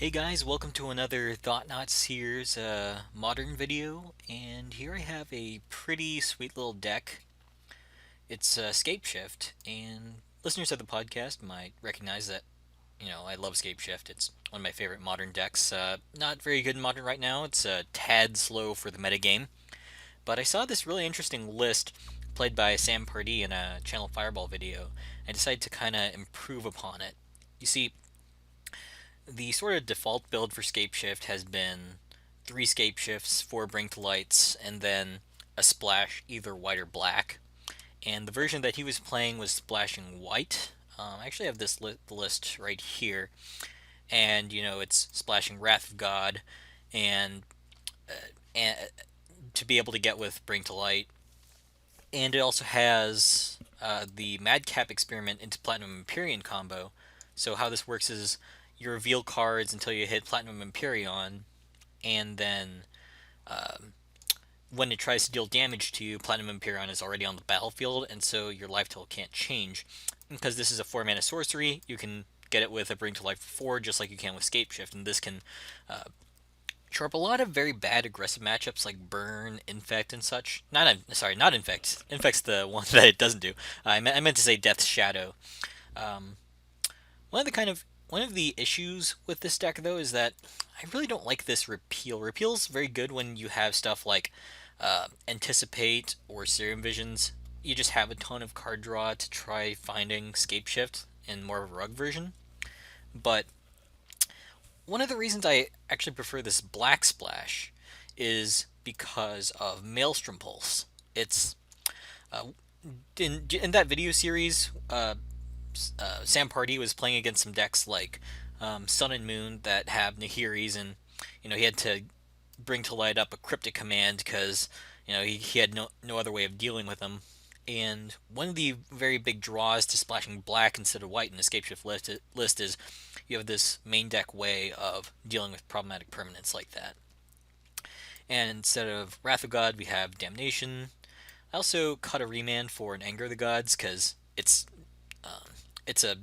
Hey guys, welcome to another Thought Knot Seers modern video, and here I have a pretty sweet little deck. It's Scapeshift, and listeners of the podcast might recognize that, I love Scapeshift. It's one of my favorite modern decks. Not very good in modern right now, it's a tad slow for the metagame, but I saw this really interesting list played by Sam Pardee in a Channel Fireball video. I decided to kind of improve upon it. You see, the sort of default build for Scapeshift has been 3 Scapeshifts, 4 Bring to Lights, and then a splash either white or black. And the version that he was playing was splashing white. I actually have this list right here, and it's splashing Wrath of God, and and to be able to get with Bring to Light, and it also has the Madcap Experiment into Platinum Empyrean combo. So how this works is you reveal cards until you hit Platinum Empyrean, and then when it tries to deal damage to you, Platinum Empyrean is already on the battlefield, and so your life total can't change. Because this is a 4 mana sorcery, you can get it with a Bring to Life 4 just like you can with Scapeshift, and this can show up a lot of very bad aggressive matchups like Burn, Infect, and such. Not Infect. Infect's the one that it doesn't do. I meant to say Death's Shadow. Um, one of the issues with this deck though is that I really don't like this repeal. Repeal's very good when you have stuff like Anticipate or Serum Visions. You just have a ton of card draw to try finding Scapeshift in more of a rug version. But one of the reasons I actually prefer this Black Splash is because of Maelstrom Pulse. It's uh, in that video series, Sam Pardee was playing against some decks like Sun and Moon that have Nahiris, and he had to bring to light up a cryptic command because he had no other way of dealing with them. And one of the very big draws to splashing black instead of white in the Scapeshift list is you have this main deck way of dealing with problematic permanents like that. And instead of Wrath of God, we have Damnation. I also cut a remand for an Anger of the Gods because it's a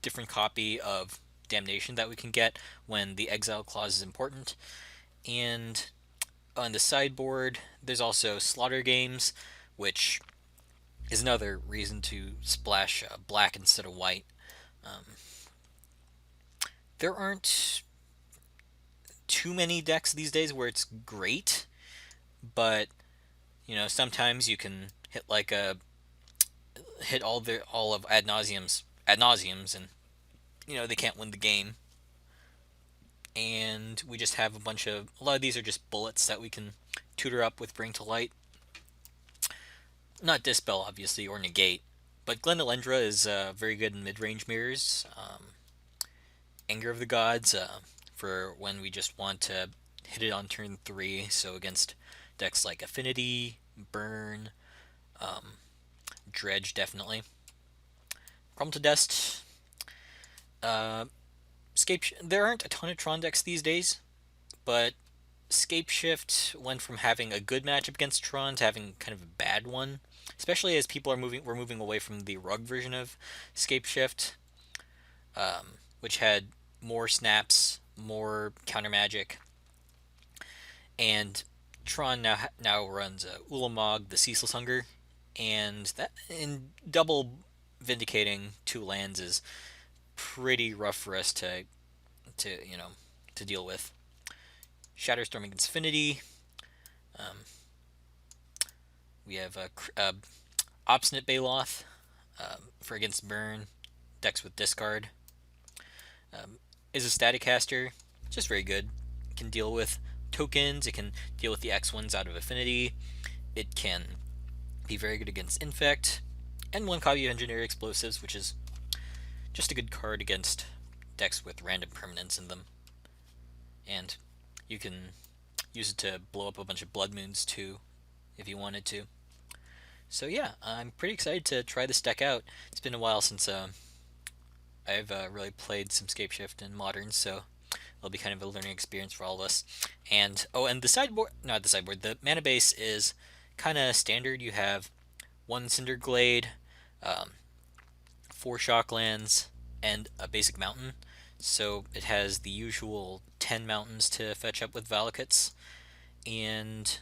different copy of Damnation that we can get when the Exile clause is important. And on the sideboard, there's also Slaughter Games, which is another reason to splash black instead of white. Um, there aren't too many decks these days where it's great, but sometimes you can hit all of ad nauseums, and they can't win the game. And we just have a lot of these are just bullets that we can tutor up with Bring to Light. Not Dispel, obviously, or Negate, but Glenelendra is very good in mid-range mirrors. Anger of the Gods for when we just want to hit it on turn 3, so against decks like Affinity, Burn, Dredge, definitely. Crumble to Dust. There aren't a ton of Tron decks these days, but Scapeshift went from having a good matchup against Tron to having kind of a bad one, especially as we're moving away from the rug version of Scapeshift, which had more snaps, more counter magic, and Tron now runs Ulamog, the Ceaseless Hunger, and that in double vindicating 2 lands is pretty rough for us to deal with. Shatterstorm against Affinity. Um, we have Obstinate Baloth for against Burn. Decks with discard. Is a static caster, just very good. It can deal with tokens. It can deal with the X1s out of Affinity. It can be very good against Infect. And 1 copy of Engineer Explosives, which is just a good card against decks with random permanents in them. And you can use it to blow up a bunch of Blood Moons too, if you wanted to. So yeah, I'm pretty excited to try this deck out. It's been a while since I've really played some Scapeshift in Modern, so it'll be kind of a learning experience for all of us. And and the mana base is kind of standard. You have 1 Cinderglade, 4 Shocklands, and a basic mountain. So it has the usual 10 mountains to fetch up with Valakut's, and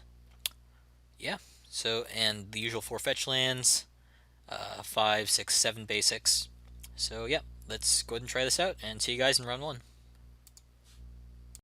yeah, and the usual 4 fetch lands, 5, 6, 7 basics. So yeah, let's go ahead and try this out and see you guys in round 1.